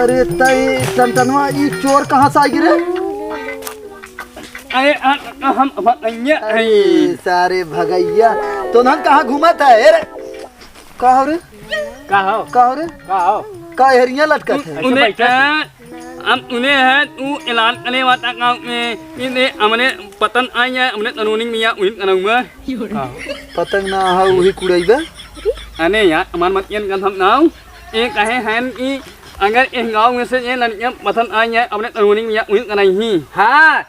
अरे तई टनटनवा ई चोर कहाँ से आई रे? अरे हम भगैया सारे भगैया तो हम कहाँ घूमत है रे? का हो रे? का हो रे? का हो का हेरिया लटकत है? उन्हें है तू ऐलान करने वाला गाँव में इन्हें हमने पतन आई है हमने कानूनी मियाँ उन करूँगा पतंग ना हो वही कुड़ैबे अने यार हमार मत ये कर हम नाउ ये कहे हैं कि अगर इस गाँव में से ये लड़कियाँ पसंद आई है अपने कानूनी मियाँ उन कराई हाँ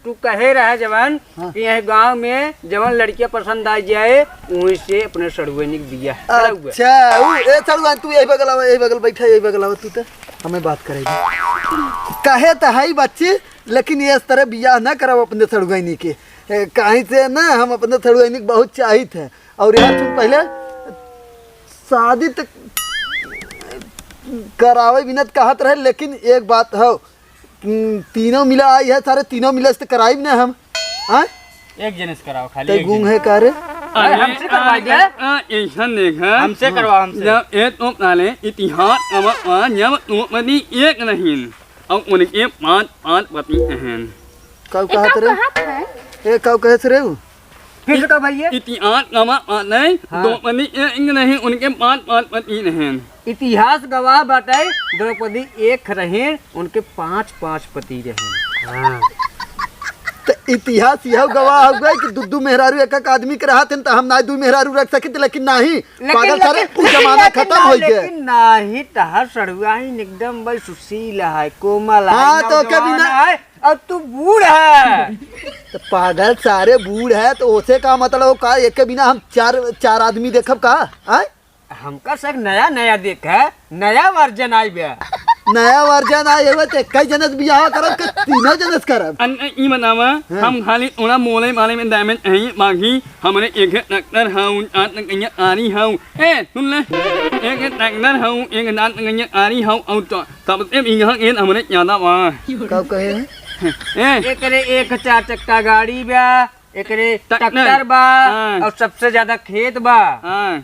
तू कहे रहा जवान कि यह गांव में जवान लड़कियां पसंद आ जाए वहीं से अपने सड़ुआनी बिया अच्छा ए सड़ुआन तू यही बगल बैठा यही बगल आवा तू तो हमें बात करेगी कहे तो है बच्चे लेकिन ये इस तरह बियाह ना कराओ अपने सड़ुआनी के कहीं से ना हम अपने सड़ुआनी बहुत चाहिए थे और यार तुम पहले शादी तक करावे बिना कहत रहे लेकिन एक बात हो तीनों मिला आई है सारे तीनों मिला से कराई ना हम हाँ एक जनेस कराओ खाली ते गूंग है का रे हमसे करवा दे ऐसा देखा हमसे करवा हमसे जब एक तो नाले इतिहास जब तुमनी एक नहीं और उनके पांच पति हैं कब कहत रे ए कब कहे से रे फिर तो भैया इतिहास नहीं तुमनी एक नहीं उनके पांच पति हैं इतिहास गवाह बताए द्रौपदी एक रहे उनके पांच पति रहे तो इतिहास यह गवाह हो गया कि दुद्दू मेहरारू एक आदमी के रहा थे तो हम ना दू मेहरारू रख सके लेकिन नहीं पागल सारे जमाना खत्म हो गया लेकिन नहीं तहर सड़ुआ ही एकदम बड़ी सुशील है कोमल है हाँ तो कभी ना और तू बूढ़ है तो पागल सारे बूढ़ है तो उसे का मतलब का एक के बिना हम चार आदमी देखब का आय हमका सब नया देख है नया वर्जन आई बे नया वर्जन आए हुए ते कई जनस बियाह करब के तीनों जनस करब ई बतावा हम खाली ओना मोले माले में डायमंड है बाकी हमने एक डॉक्टर हाउ कन्या आरी हाउ ए सुन ले एक डॉक्टर हाउ एक दांत कन्या आरी हाउ और तब से यहां ए हमने ज्यादा वा कब कहे एकरे एक 4 चक्का गाड़ी बा एकरे ट्रैक्टर बा और सबसे ज्यादा खेत बा हां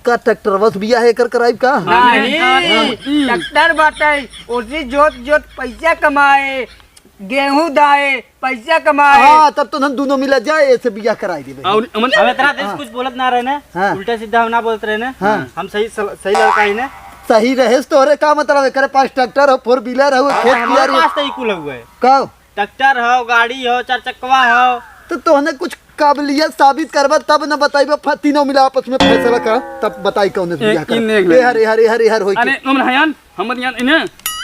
का ट्रैक्टर बस बियाह एकर कराइब का नहीं ट्रैक्टर बाटे उसी जोत पैसा कमाए गेहूं दाए पैसा कमाए हां तब तो हम दोनों मिला जाए ऐसे बियाह कराई देबे और हम इतना देश कुछ बोलत ना रहे ना उल्टा सीधा हम ना बोलत रहे ना हम सही लड़का ही ना सही रहे तोरे का मतलब करे पास ट्रैक्टर हो 4 व्हीलर हो खेत किया रे पास तो इकुल हुए का ट्रैक्टर हो गाड़ी हो 4 चक्कवा हो तो तोहने कुछ काबिलियत साबित करबा तब न बताइबा तीनों मिला आपस में फैसला कर तब बताई कौन बियाह कर हरे होई अरे तुम हयान हम यान इने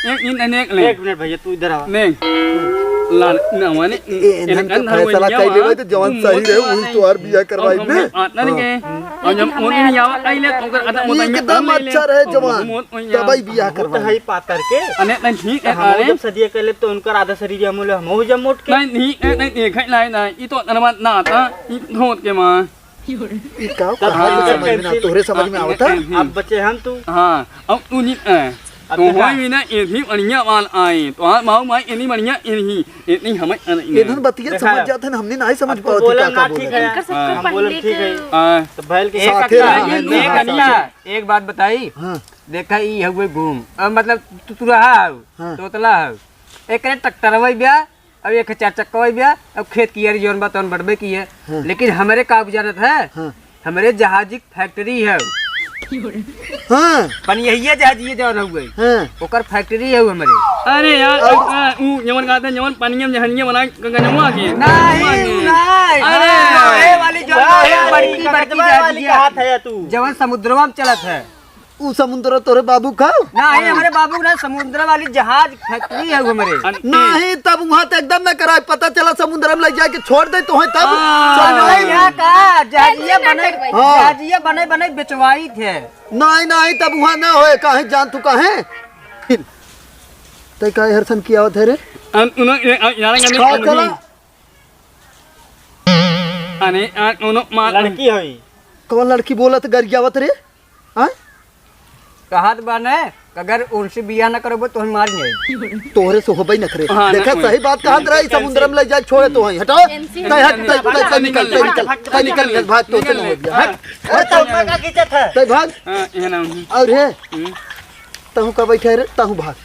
एक मिनट भैया तू इधर आ ने लाल नवाने फैसला कर लेबे तो जवान सही रहे उस तोर बियाह करवाई ने ना के और जब मोन नहीं आवा आइले तो कर आधा मोन एकदम अच्छा रहे जवान तबई बियाह करवाई है पातर के अने नहीं ठीक है अरे जब सदिया कहले तो उनका आधा शरीर हमले हम हो जब मोट के नहीं देखाई लाए ना ई तो अनमत ना आता ई ठोट के मां ई का समझ में ना तोरे समझ में आवता अब बच्चे हम तू हां अब तू नहीं तो होई ना ए भी बढ़िया वाल आए तो माऊ माई इनी बढ़िया इनी इतनी हम इधन बतिया समझ जाते हैं हमने नहीं समझ पाओ बोला ना ठीक है हम बोले ठीक है तो बैल के साथ एक बात बताई देखा ई हुए घूम मतलब तू रहा तोतला एक ट्रैक्टरवा बिया अब एक 4 चक्का बिया अब खेत की जोन बात बढ़बे की है लेकिन हमारे का बुझारत है हमारे जहाजी फैक्ट्री है हां पनिया जहाजी जौन हुए ओकर फैक्ट्री है हमारे अरे यार ऊ जवन कहते हैं जवन पनिया जहनिया बना गजवा के नहीं अरे वाली जो बड़की वाली हाथ है तू जवन समुद्रवा में चलत है ऊ समुद्र तोरे बाबू का नहीं हमारे बाबू ना समुद्र वाली जहाज फैक्ट्री है हमारे नहीं तब वहां तो एकदम ना कराए पता चला समुद्र में ले जाके छोड़ दे तो है तब यहाँ का जहाजिया बने बेचवाई थे नहीं तब वहां ना होए काहे जान तू काहे ते काहे हरसन किया होत है रे अने उनो लड़की होई कौन लड़की बोलत गरियावत रे हां कहत बाने अगर उनसे बियाह न करोगे तो हम मार जाए तोरे से होबई न करे देखा सही बात कहत रही समुद्र में ले जाए छोड़े तो वहीं हटाओ निकल भाग तो से हो गया हट का खींचत है भाग और रे तहु का बैठे रे तहु भाग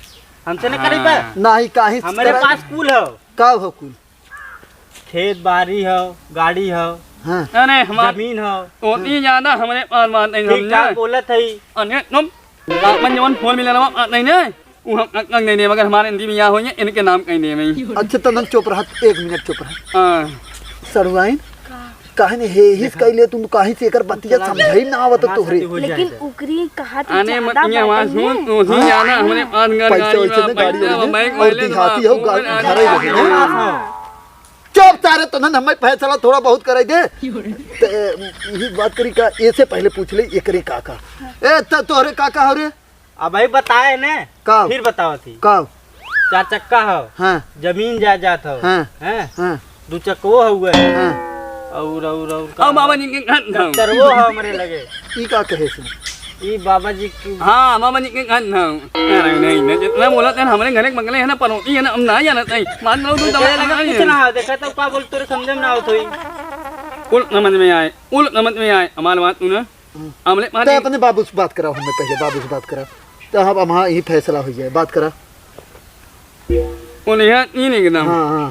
हमसे नहीं करी बा नहीं काहे हमारे पास कुल हो का हो कुल खेत बाड़ी हो गाड़ी हो हाँ अरे हमार जमीन हो उतनी ज्यादा हमारे पास बात नहीं ठीक ठाक बोलत है अने तुम मन जवन फोन मिला ना नहीं ने वो हम कं नहीं दे मगर हमारे इंदी मियां होइए इनके नाम कहीं दे में अच्छा तनन चुप रहा 1 मिनट चुप रहा हां सड़वाइन काहे ने हे हिस कइले तुम काहे से एकर बतिया समझाई ना आवत तोहरे लेकिन उकरी कहा तो आने मत ये आवाज सुन उतनी ज्यादा हमारे पास घर गाड़ी में बैंक और दिहाती हो घर ही लगे चुप तारे तो ना हमें फैसला थोड़ा बहुत कराई दे यही बात करी का ऐसे पहले पूछ ले एकरे काका ए तोहरे काका हो रे अब भाई बताए ने का फिर बताओ थी का 4 चक्का हो हां जमीन जायदाद हो हां हैं हां 2 चक्को हुए हां और अब बाबा जी के घर था तरवो हो हमारे लगे ई का कहे से ई बाबा जी की हाँ बाबा जी के घर था नहीं नहीं जितना बोला था हमारे घर एक बंगले है ना पनौती है ना हम ना जाना चाहिए मान लो तुम दवा लगा कुछ ना हो देखा तो का बोल तोरे समझ में ना आवत होई उल समझ में आए उल समझ में आए हमारी बात तूने हमले तो अपने बाबू से बात कराओ हमें पहले बाबू से बात कराओ तो अब वहाँ यही फैसला हो जाए बात करा उन यार नहीं एकदम हाँ हाँ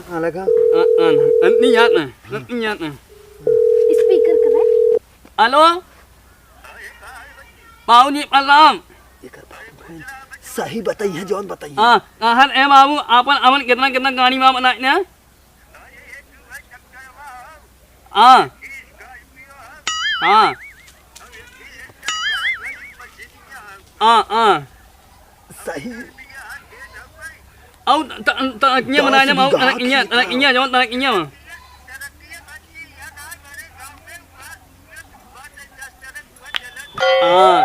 हाँ लगा नहीं याद ना नहीं याद ना स्पीकर करे हेलो बाबू जी प्रणाम सही बताइए जौन बताइए हाँ कहाँ है बाबू आपन अमन कितना कितना गाड़ी वहाँ बनाए ना हाँ हाँ हाँ हाँ सही आओ तनकियाँ बनाए ना बाबू तनकियाँ जो तनकियाँ हाँ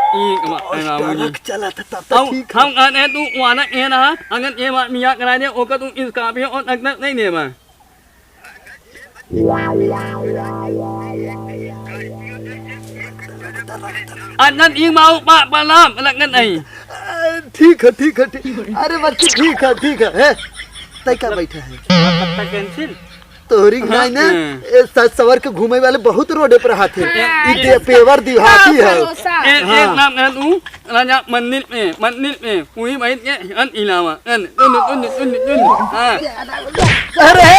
बाबू जी चला था तब हम तक ठीक हम कहते तू वहाँ ना ये ना अगर ये बात मियाँ करा दे ओका तू इस काफी और तक नहीं दे मैं अनन एक बाबू प्रणाम लगन नहीं ठीक है अरे बच्ची ठीक है तय का बैठा है पत्ता कैंसिल तोहरी गाय ने सवर के घूमे वाले बहुत रोडे पर हाथे ई पेवर दिहाती है एक नाम है तू राजा मंदिर में कोई भाई के अन इलावा अन तुन हाँ अरे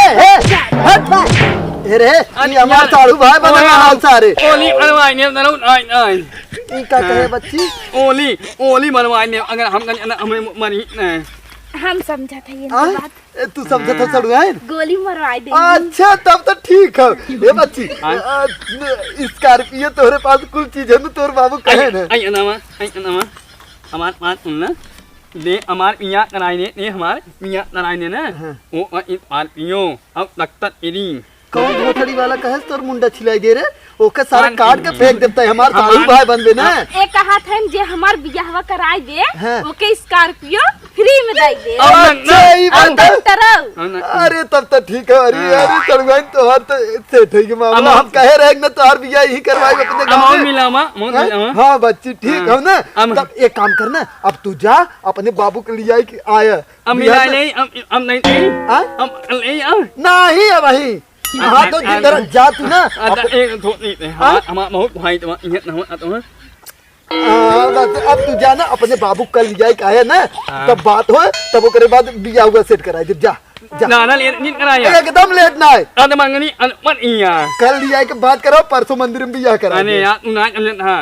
ये हमार साड़ू भाई बना हाल सारे ओली बनवाई ने नरो आई ई का कहे बच्ची ओली बनवाई ने अगर हम हमें मरी न हम समझा था ये बात तू समझा था साड़ू है गोली मरवाई दे अच्छा तब तो ठीक है ये बच्ची स्कॉर्पियो तोरे पास कुल चीज है तोर बाबू कहे ना आई नामा हमार बात सुन ना ले हमार मियाँ कराई ने हमार मियाँ कराई ने ना वो स्कॉर्पियो अब तख्त इरी कौन धोथड़ी वाला कहे तोर मुंडा छिलाई दे रे ओके सारा काट के फेंक देता है हमार साड़ू भाई बनबे ना एक कहा था जे हमार बियाहवा कराई दे हाँ। ओके स्कॉर्पियो फ्री में दे दे अच्छा ई अब बात तरह अरे तब तो ठीक है अरे सड़गन तो हर तो सेठ है के मामला हम कहे रहे ना तोहर बियाह ही करवाई अपने गांव में मिलामा हाँ बच्ची ठीक है ना तब एक काम करना अब तू जा अपने बाबू के लिए आई आया अब मिला नहीं अब नहीं अब नहीं अब वही हाँ तो जिधर जा तू ना एक थोड़ी थे हमारा बहुत भाई तो ये ना हो तो अब तू जा ना अपने बाबू कल लिया आया ना तब बात हो तब ओकरे बाद बियाह हुआ सेट कराए जब जा ना ना लेट नहीं कराया एकदम लेट ना है अब मंगनी मत इया कल लिया के बात करो परसों मंदिर में बियाह करा अरे यार तू ना चल हां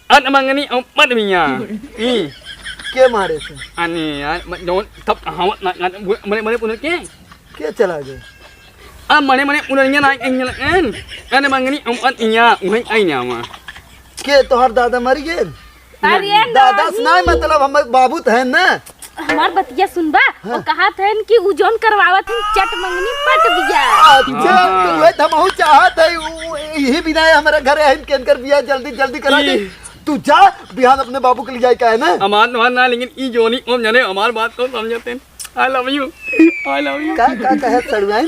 अब मंगनी मत मिया के मारे से अरे यार जोन तब हम ना मरे पुनः के चला गए अब मरे पुनः ना इंजन अरे मंगनी मत इया उहे आई ना मा के तोहर दादा मर गए अरे दादा सुनाए मतलब हम बाबू है ना हमार बतिया सुनबा और कहा था कि उ जोन करवावत है चट मंगनी पट बियाह अच्छा तो वे हमहु चाहत है यही बिना हमारे घर है केनकर बियाह जल्दी करा दे तू जा बिहान अपने बाबू के लिए जाए का है ना हमार ना लेकिन ई जोनी ओम जाने हमार बात को समझते आई लव यू का कहे सड़ुआई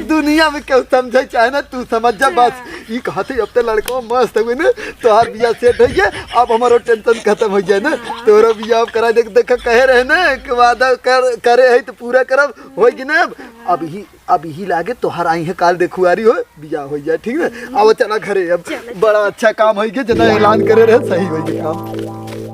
दुनिया में क्यों समझे चाहे ना तू समझ जा बस ये कहते अब तो लड़का मस्त हुए ना तोहार बिया सेट हो गया अब हमारो टेंशन खत्म हो गया ना तोरा बिया अब करा देख देख कहे रहे ना कि वादा करे है तो पूरा करब होगी ना अब ही लागे तोहार आई है काल देखुआरी हो बिया हो जाए ठीक ना अब चला घरे अब बड़ा अच्छा काम हो गया जना ऐलान करे रहे सही हो गया काम।